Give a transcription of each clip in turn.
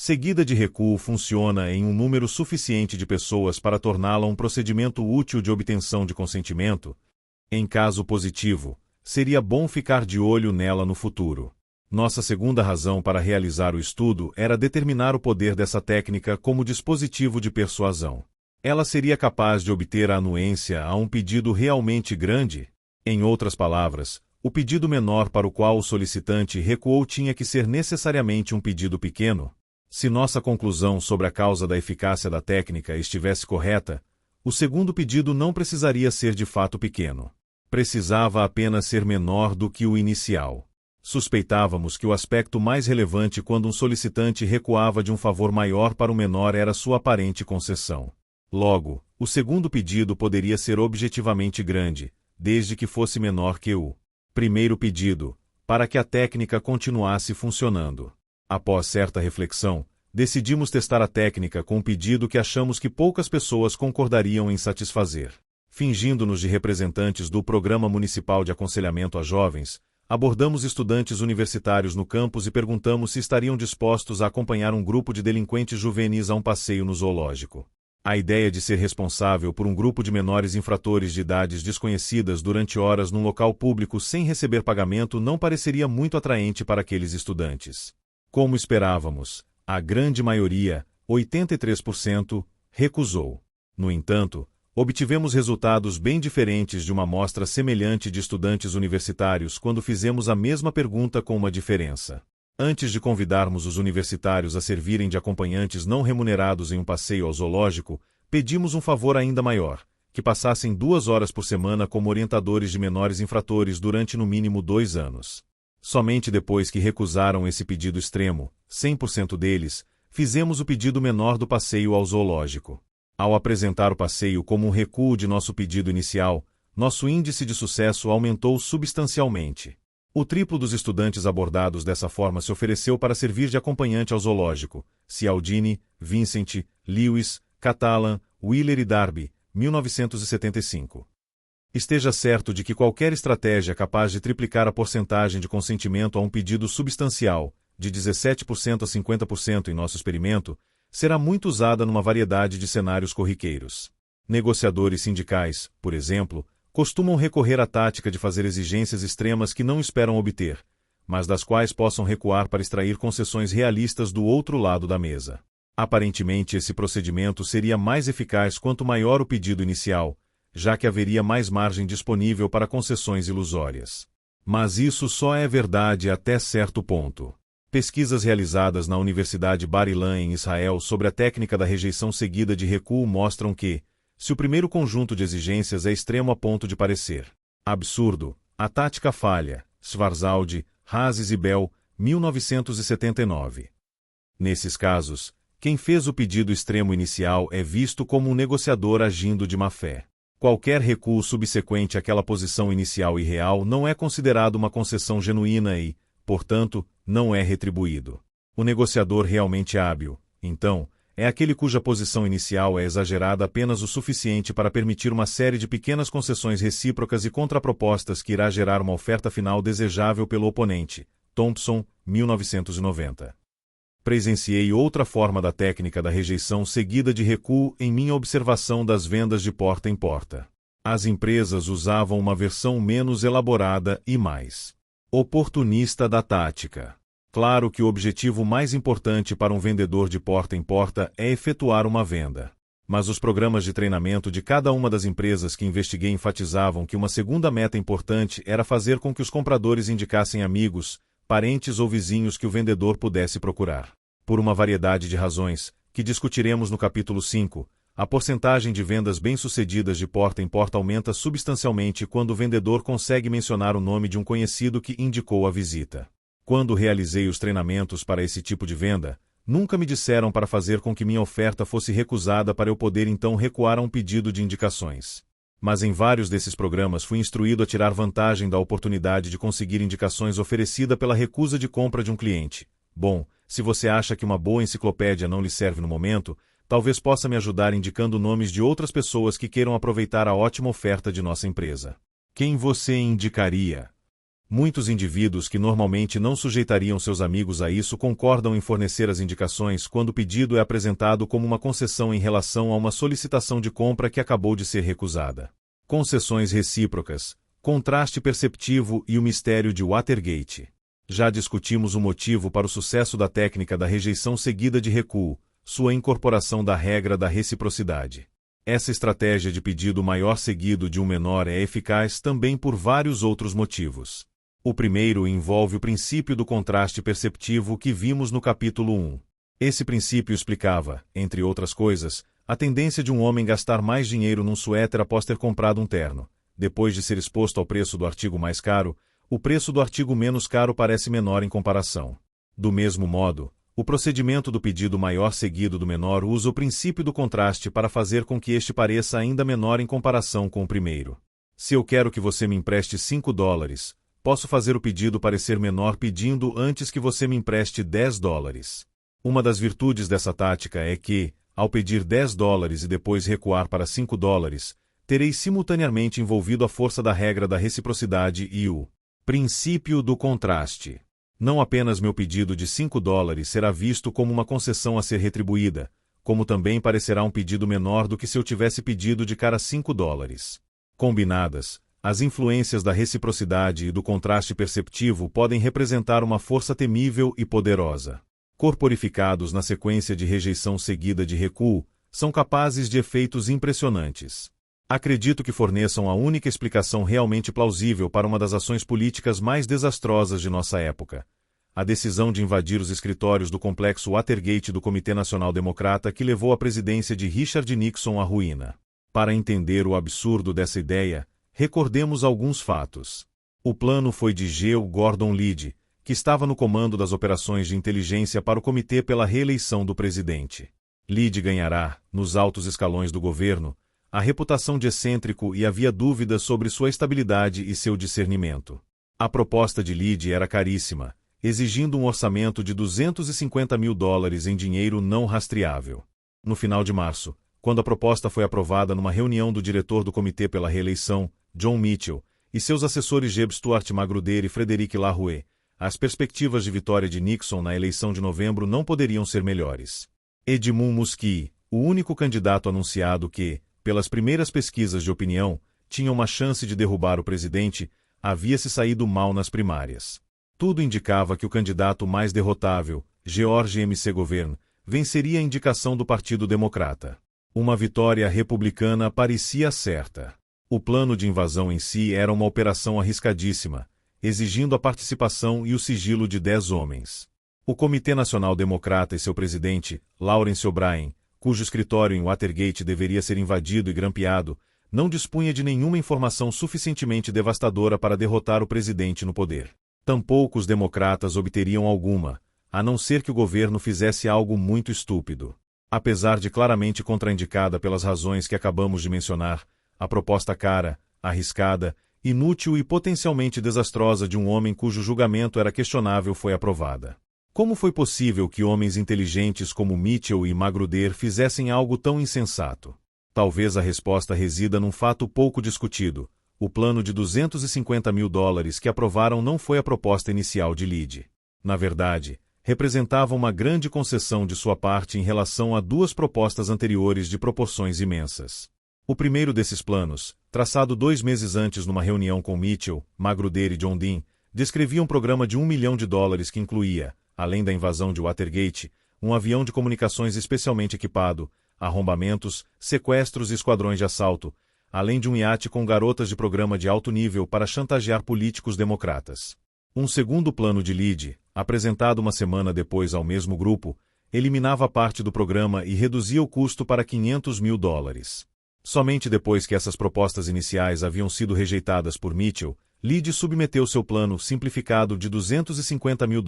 seguida de recuo funciona em um número suficiente de pessoas para torná-la um procedimento útil de obtenção de consentimento, em caso positivo, seria bom ficar de olho nela no futuro. Nossa segunda razão para realizar o estudo era determinar o poder dessa técnica como dispositivo de persuasão. Ela seria capaz de obter a anuência a um pedido realmente grande? Em outras palavras, o pedido menor para o qual o solicitante recuou tinha que ser necessariamente um pedido pequeno? Se nossa conclusão sobre a causa da eficácia da técnica estivesse correta, o segundo pedido não precisaria ser de fato pequeno. Precisava apenas ser menor do que o inicial. Suspeitávamos que o aspecto mais relevante quando um solicitante recuava de um favor maior para o menor era sua aparente concessão. Logo, o segundo pedido poderia ser objetivamente grande, desde que fosse menor que o primeiro pedido, para que a técnica continuasse funcionando. Após certa reflexão, decidimos testar a técnica com um pedido que achamos que poucas pessoas concordariam em satisfazer. Fingindo-nos de representantes do Programa Municipal de Aconselhamento a Jovens, abordamos estudantes universitários no campus e perguntamos se estariam dispostos a acompanhar um grupo de delinquentes juvenis a um passeio no zoológico. A ideia de ser responsável por um grupo de menores infratores de idades desconhecidas durante horas num local público sem receber pagamento não pareceria muito atraente para aqueles estudantes. Como esperávamos, a grande maioria, 83%, recusou. No entanto, obtivemos resultados bem diferentes de uma amostra semelhante de estudantes universitários quando fizemos a mesma pergunta com uma diferença. Antes de convidarmos os universitários a servirem de acompanhantes não remunerados em um passeio ao zoológico, pedimos um favor ainda maior, que passassem 2 horas por semana como orientadores de menores infratores durante no mínimo 2 anos. Somente depois que recusaram esse pedido extremo, 100% deles, fizemos o pedido menor do passeio ao zoológico. Ao apresentar o passeio como um recuo de nosso pedido inicial, nosso índice de sucesso aumentou substancialmente. O triplo dos estudantes abordados dessa forma se ofereceu para servir de acompanhante ao zoológico: Cialdini, Vincent, Lewis, Catalan, Wheeler e Darby, 1975. Esteja certo de que qualquer estratégia capaz de triplicar a porcentagem de consentimento a um pedido substancial, de 17% a 50% em nosso experimento, será muito usada numa variedade de cenários corriqueiros. Negociadores sindicais, por exemplo, costumam recorrer à tática de fazer exigências extremas que não esperam obter, mas das quais possam recuar para extrair concessões realistas do outro lado da mesa. Aparentemente, esse procedimento seria mais eficaz quanto maior o pedido inicial, já que haveria mais margem disponível para concessões ilusórias. Mas isso só é verdade até certo ponto. Pesquisas realizadas na Universidade Bar Ilan em Israel sobre a técnica da rejeição seguida de recuo mostram que, se o primeiro conjunto de exigências é extremo a ponto de parecer absurdo, a tática falha. Schwarzaldi, Hazes e Bell, 1979. Nesses casos, quem fez o pedido extremo inicial é visto como um negociador agindo de má fé. Qualquer recuo subsequente àquela posição inicial irreal não é considerado uma concessão genuína e, portanto, não é retribuído. O negociador realmente hábil, então, é aquele cuja posição inicial é exagerada apenas o suficiente para permitir uma série de pequenas concessões recíprocas e contrapropostas que irá gerar uma oferta final desejável pelo oponente. Thompson, 1990. Presenciei outra forma da técnica da rejeição seguida de recuo em minha observação das vendas de porta em porta. As empresas usavam uma versão menos elaborada e mais oportunista da tática. Claro que o objetivo mais importante para um vendedor de porta em porta é efetuar uma venda. Mas os programas de treinamento de cada uma das empresas que investiguei enfatizavam que uma segunda meta importante era fazer com que os compradores indicassem amigos, parentes ou vizinhos que o vendedor pudesse procurar. Por uma variedade de razões, que discutiremos no capítulo 5, a porcentagem de vendas bem-sucedidas de porta em porta aumenta substancialmente quando o vendedor consegue mencionar o nome de um conhecido que indicou a visita. Quando realizei os treinamentos para esse tipo de venda, nunca me disseram para fazer com que minha oferta fosse recusada para eu poder então recuar a um pedido de indicações. Mas em vários desses programas fui instruído a tirar vantagem da oportunidade de conseguir indicações oferecida pela recusa de compra de um cliente. Bom, se você acha que uma boa enciclopédia não lhe serve no momento, talvez possa me ajudar indicando nomes de outras pessoas que queiram aproveitar a ótima oferta de nossa empresa. Quem você indicaria? Muitos indivíduos que normalmente não sujeitariam seus amigos a isso concordam em fornecer as indicações quando o pedido é apresentado como uma concessão em relação a uma solicitação de compra que acabou de ser recusada. Concessões recíprocas, contraste perceptivo e o mistério de Watergate. Já discutimos o motivo para o sucesso da técnica da rejeição seguida de recuo, sua incorporação da regra da reciprocidade. Essa estratégia de pedido maior seguido de um menor é eficaz também por vários outros motivos. O primeiro envolve o princípio do contraste perceptivo que vimos no capítulo 1. Esse princípio explicava, entre outras coisas, a tendência de um homem gastar mais dinheiro num suéter após ter comprado um terno. Depois de ser exposto ao preço do artigo mais caro, o preço do artigo menos caro parece menor em comparação. Do mesmo modo, o procedimento do pedido maior seguido do menor usa o princípio do contraste para fazer com que este pareça ainda menor em comparação com o primeiro. Se eu quero que você me empreste $5, posso fazer o pedido parecer menor pedindo antes que você me empreste $10. Uma das virtudes dessa tática é que, ao pedir $10 e depois recuar para $5, terei simultaneamente envolvido a força da regra da reciprocidade e o princípio do contraste. Não apenas meu pedido de $5 será visto como uma concessão a ser retribuída, como também parecerá um pedido menor do que se eu tivesse pedido de cara $5. Combinadas, as influências da reciprocidade e do contraste perceptivo podem representar uma força temível e poderosa. Corporificados na sequência de rejeição seguida de recuo, são capazes de efeitos impressionantes. Acredito que forneçam a única explicação realmente plausível para uma das ações políticas mais desastrosas de nossa época: a decisão de invadir os escritórios do complexo Watergate do Comitê Nacional Democrata que levou a presidência de Richard Nixon à ruína. Para entender o absurdo dessa ideia, recordemos alguns fatos. O plano foi de G. Gordon Liddy, que estava no comando das operações de inteligência para o Comitê pela reeleição do presidente. Liddy ganhará, nos altos escalões do governo, a reputação de excêntrico e havia dúvidas sobre sua estabilidade e seu discernimento. A proposta de Liddy era caríssima, exigindo um orçamento de $250 mil em dinheiro não rastreável. No final de março, quando a proposta foi aprovada numa reunião do diretor do Comitê pela Reeleição, John Mitchell, e seus assessores Jeb Stuart Magruder e Frederic Larouet, as perspectivas de vitória de Nixon na eleição de novembro não poderiam ser melhores. Edmund Muskie, o único candidato anunciado que, pelas primeiras pesquisas de opinião, tinha uma chance de derrubar o presidente, havia se saído mal nas primárias. Tudo indicava que o candidato mais derrotável, George M. Segovern, venceria a indicação do Partido Democrata. Uma vitória republicana parecia certa. O plano de invasão em si era uma operação arriscadíssima, exigindo a participação e o sigilo de 10 homens. O Comitê Nacional Democrata e seu presidente, Lawrence O'Brien, cujo escritório em Watergate deveria ser invadido e grampeado, não dispunha de nenhuma informação suficientemente devastadora para derrotar o presidente no poder. Tampouco os democratas obteriam alguma, a não ser que o governo fizesse algo muito estúpido. Apesar de claramente contraindicada pelas razões que acabamos de mencionar, a proposta cara, arriscada, inútil e potencialmente desastrosa de um homem cujo julgamento era questionável foi aprovada. Como foi possível que homens inteligentes como Mitchell e Magruder fizessem algo tão insensato? Talvez a resposta resida num fato pouco discutido: o plano de $250 mil que aprovaram não foi a proposta inicial de Liddy. Na verdade, representava uma grande concessão de sua parte em relação a duas propostas anteriores de proporções imensas. O primeiro desses planos, traçado 2 meses antes numa reunião com Mitchell, Magruder e John Dean, descrevia um programa de $1 milhão que incluía, além da invasão de Watergate, um avião de comunicações especialmente equipado, arrombamentos, sequestros e esquadrões de assalto, além de um iate com garotas de programa de alto nível para chantagear políticos democratas. Um segundo plano de Liddy, apresentado uma semana depois ao mesmo grupo, eliminava parte do programa e reduzia o custo para $500 mil. Somente depois que essas propostas iniciais haviam sido rejeitadas por Mitchell, Liddy submeteu seu plano simplificado de $250 mil,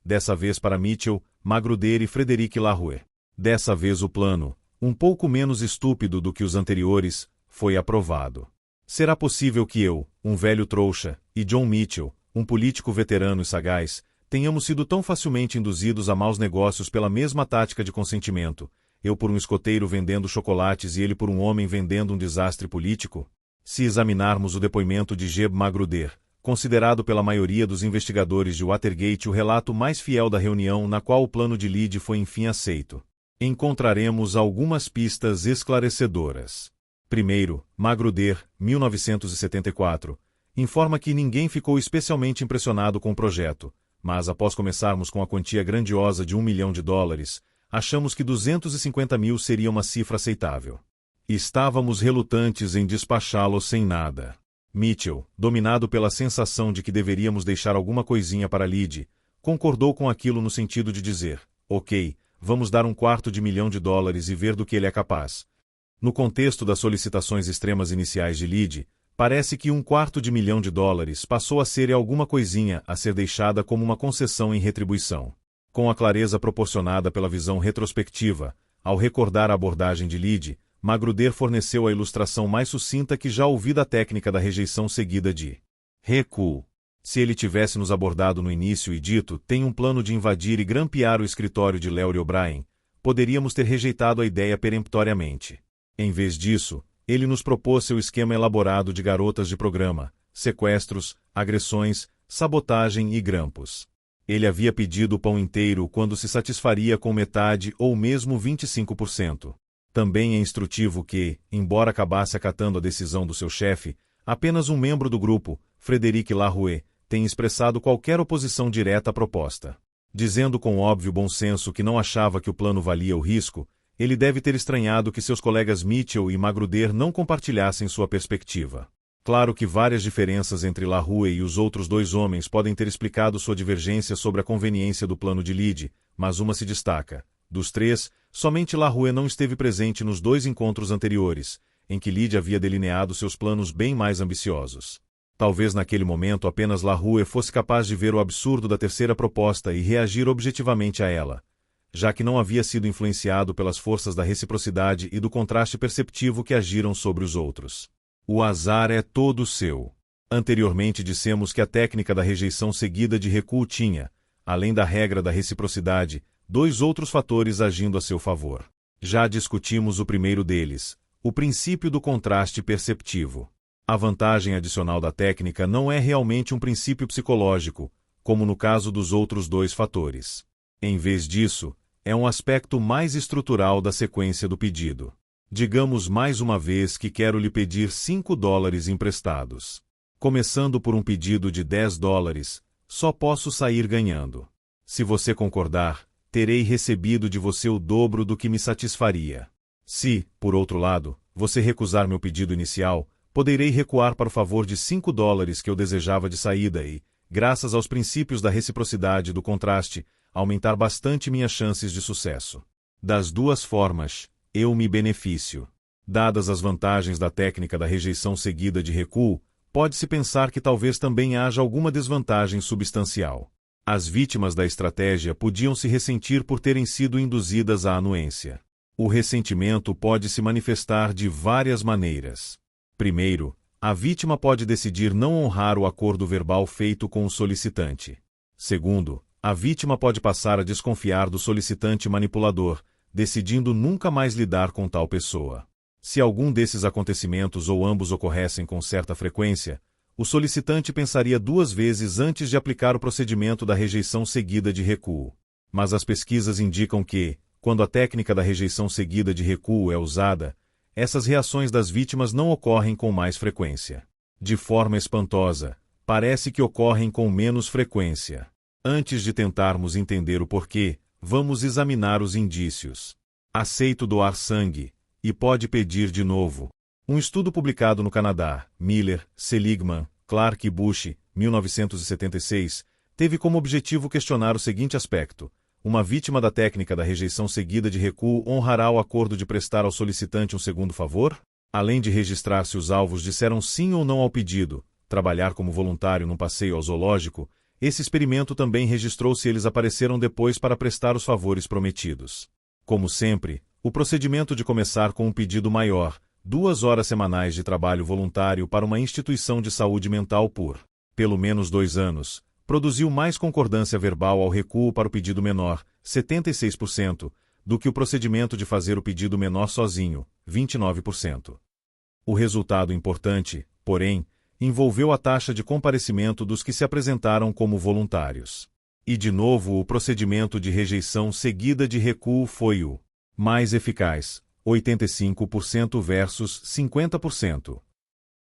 dessa vez para Mitchell, Magruder e Frederic Larouet. Dessa vez o plano, um pouco menos estúpido do que os anteriores, foi aprovado. Será possível que eu, um velho trouxa, e John Mitchell, um político veterano e sagaz, tenhamos sido tão facilmente induzidos a maus negócios pela mesma tática de consentimento, eu por um escoteiro vendendo chocolates e ele por um homem vendendo um desastre político? Se examinarmos o depoimento de Jeb Magruder, considerado pela maioria dos investigadores de Watergate o relato mais fiel da reunião na qual o plano de Lead foi enfim aceito, encontraremos algumas pistas esclarecedoras. Primeiro, Magruder, 1974, informa que ninguém ficou especialmente impressionado com o projeto, mas após começarmos com a quantia grandiosa de $1 milhão, achamos que 250 mil seria uma cifra aceitável. Estávamos relutantes em despachá-lo sem nada. Mitchell, dominado pela sensação de que deveríamos deixar alguma coisinha para Lead, concordou com aquilo no sentido de dizer, ok, vamos dar $250 mil e ver do que ele é capaz. No contexto das solicitações extremas iniciais de Lead, parece que $250 mil passou a ser alguma coisinha a ser deixada como uma concessão em retribuição. Com a clareza proporcionada pela visão retrospectiva, ao recordar a abordagem de Lead, Magruder forneceu a ilustração mais sucinta que já ouvi da técnica da rejeição seguida de recuo. Se ele tivesse nos abordado no início e dito, tem um plano de invadir e grampear o escritório de Larry O'Brien, poderíamos ter rejeitado a ideia peremptoriamente. Em vez disso, ele nos propôs seu esquema elaborado de garotas de programa, sequestros, agressões, sabotagem e grampos. Ele havia pedido o pão inteiro quando se satisfaria com metade ou mesmo 25%. Também é instrutivo que, embora acabasse acatando a decisão do seu chefe, apenas um membro do grupo, Frederic Larouet, tem expressado qualquer oposição direta à proposta. Dizendo com óbvio bom senso que não achava que o plano valia o risco, ele deve ter estranhado que seus colegas Mitchell e Magruder não compartilhassem sua perspectiva. Claro que várias diferenças entre Larouet e os outros dois homens podem ter explicado sua divergência sobre a conveniência do plano de Lead, mas uma se destaca. Dos três, somente Larouet não esteve presente nos 2 encontros anteriores, em que Lead havia delineado seus planos bem mais ambiciosos. Talvez naquele momento apenas Larouet fosse capaz de ver o absurdo da terceira proposta e reagir objetivamente a ela, já que não havia sido influenciado pelas forças da reciprocidade e do contraste perceptivo que agiram sobre os outros. O azar é todo seu. Anteriormente dissemos que a técnica da rejeição seguida de recuo tinha, além da regra da reciprocidade, 2 outros fatores agindo a seu favor. Já discutimos o primeiro deles, o princípio do contraste perceptivo. A vantagem adicional da técnica não é realmente um princípio psicológico, como no caso dos outros 2 fatores. Em vez disso, é um aspecto mais estrutural da sequência do pedido. Digamos mais uma vez que quero lhe pedir $5 emprestados. Começando por um pedido de $10, só posso sair ganhando. Se você concordar, terei recebido de você o dobro do que me satisfaria. Se, por outro lado, você recusar meu pedido inicial, poderei recuar para o favor de $5 que eu desejava de saída e, graças aos princípios da reciprocidade e do contraste, aumentar bastante minhas chances de sucesso. Das 2 formas, eu me beneficio. Dadas as vantagens da técnica da rejeição seguida de recuo, pode-se pensar que talvez também haja alguma desvantagem substancial. As vítimas da estratégia podiam se ressentir por terem sido induzidas à anuência. O ressentimento pode se manifestar de várias maneiras. Primeiro, a vítima pode decidir não honrar o acordo verbal feito com o solicitante. Segundo, a vítima pode passar a desconfiar do solicitante manipulador, decidindo nunca mais lidar com tal pessoa. Se algum desses acontecimentos ou ambos ocorressem com certa frequência, o solicitante pensaria 2 vezes antes de aplicar o procedimento da rejeição seguida de recuo. Mas as pesquisas indicam que, quando a técnica da rejeição seguida de recuo é usada, essas reações das vítimas não ocorrem com mais frequência. De forma espantosa, parece que ocorrem com menos frequência. Antes de tentarmos entender o porquê, vamos examinar os indícios. Aceito doar sangue, e pode pedir de novo. Um estudo publicado no Canadá, Miller, Seligman, Clark e Bush, 1976, teve como objetivo questionar o seguinte aspecto: uma vítima da técnica da rejeição seguida de recuo honrará o acordo de prestar ao solicitante um segundo favor? Além de registrar se os alvos disseram sim ou não ao pedido, trabalhar como voluntário num passeio ao zoológico, esse experimento também registrou se eles apareceram depois para prestar os favores prometidos. Como sempre, o procedimento de começar com um pedido maior, 2 horas semanais de trabalho voluntário para uma instituição de saúde mental por, pelo menos 2 anos, produziu mais concordância verbal ao recuo para o pedido menor, 76%, do que o procedimento de fazer o pedido menor sozinho, 29%. O resultado importante, porém, envolveu a taxa de comparecimento dos que se apresentaram como voluntários. E de novo o procedimento de rejeição seguida de recuo foi o mais eficaz, 85% versus 50%.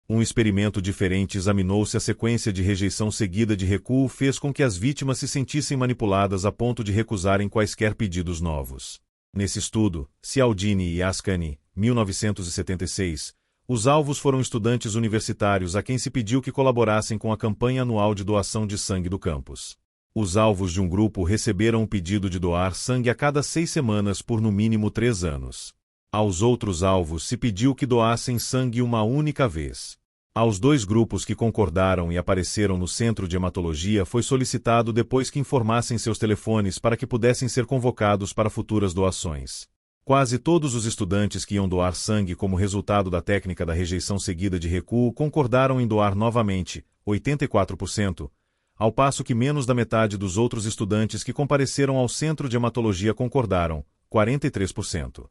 Um experimento diferente examinou se a sequência de rejeição seguida de recuo fez com que as vítimas se sentissem manipuladas a ponto de recusarem quaisquer pedidos novos. Nesse estudo, Cialdini e Ascani, 1976, os alvos foram estudantes universitários a quem se pediu que colaborassem com a campanha anual de doação de sangue do campus. Os alvos de um grupo receberam o pedido de doar sangue a cada 6 semanas por no mínimo 3 anos. Aos outros alvos se pediu que doassem sangue uma única vez. Aos 2 grupos que concordaram e apareceram no centro de hematologia foi solicitado depois que informassem seus telefones para que pudessem ser convocados para futuras doações. Quase todos os estudantes que iam doar sangue como resultado da técnica da rejeição seguida de recuo concordaram em doar novamente, 84%, ao passo que menos da metade dos outros estudantes que compareceram ao centro de hematologia concordaram, 43%.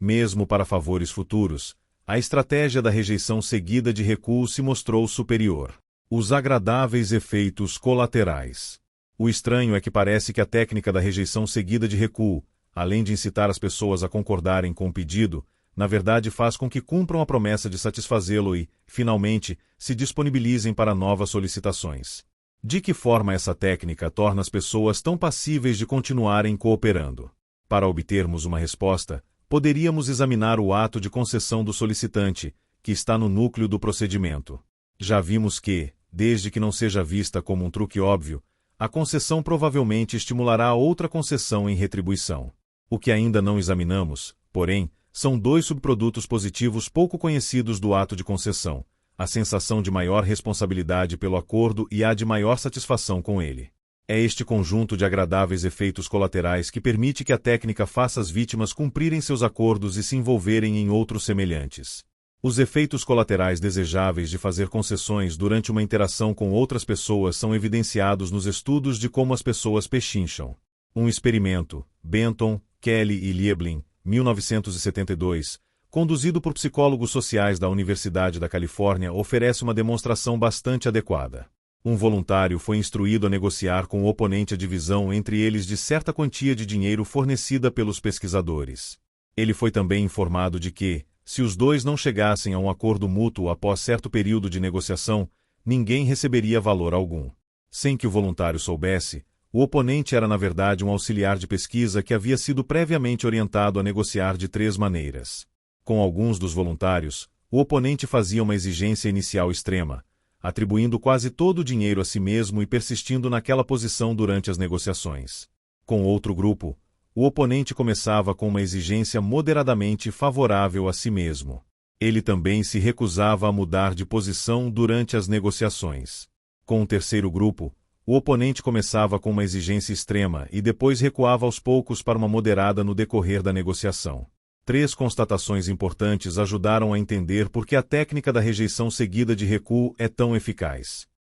Mesmo para favores futuros, a estratégia da rejeição seguida de recuo se mostrou superior. Os agradáveis efeitos colaterais. O estranho é que parece que a técnica da rejeição seguida de recuo, além de incitar as pessoas a concordarem com o pedido, na verdade faz com que cumpram a promessa de satisfazê-lo e, finalmente, se disponibilizem para novas solicitações. De que forma essa técnica torna as pessoas tão passíveis de continuarem cooperando? Para obtermos uma resposta, poderíamos examinar o ato de concessão do solicitante, que está no núcleo do procedimento. Já vimos que, desde que não seja vista como um truque óbvio, a concessão provavelmente estimulará outra concessão em retribuição. O que ainda não examinamos, porém, são 2 subprodutos positivos pouco conhecidos do ato de concessão: a sensação de maior responsabilidade pelo acordo e a de maior satisfação com ele. É este conjunto de agradáveis efeitos colaterais que permite que a técnica faça as vítimas cumprirem seus acordos e se envolverem em outros semelhantes. Os efeitos colaterais desejáveis de fazer concessões durante uma interação com outras pessoas são evidenciados nos estudos de como as pessoas pechincham. Um experimento, Benton, Kelly e Lieblin, 1972, conduzido por psicólogos sociais da Universidade da Califórnia, oferece uma demonstração bastante adequada. Um voluntário foi instruído a negociar com o oponente a divisão entre eles de certa quantia de dinheiro fornecida pelos pesquisadores. Ele foi também informado de que, se os 2 não chegassem a um acordo mútuo após certo período de negociação, ninguém receberia valor algum. Sem que o voluntário soubesse, o oponente era na verdade um auxiliar de pesquisa que havia sido previamente orientado a negociar de 3 maneiras. Com alguns dos voluntários, o oponente fazia uma exigência inicial extrema, atribuindo quase todo o dinheiro a si mesmo e persistindo naquela posição durante as negociações. Com outro grupo, o oponente começava com uma exigência moderadamente favorável a si mesmo. Ele também se recusava a mudar de posição durante as negociações. Com o terceiro grupo, o oponente começava com uma exigência extrema e depois recuava aos poucos para uma moderada no decorrer da negociação. 3 constatações importantes ajudaram a entender por que a técnica da rejeição seguida de recuo é tão eficaz.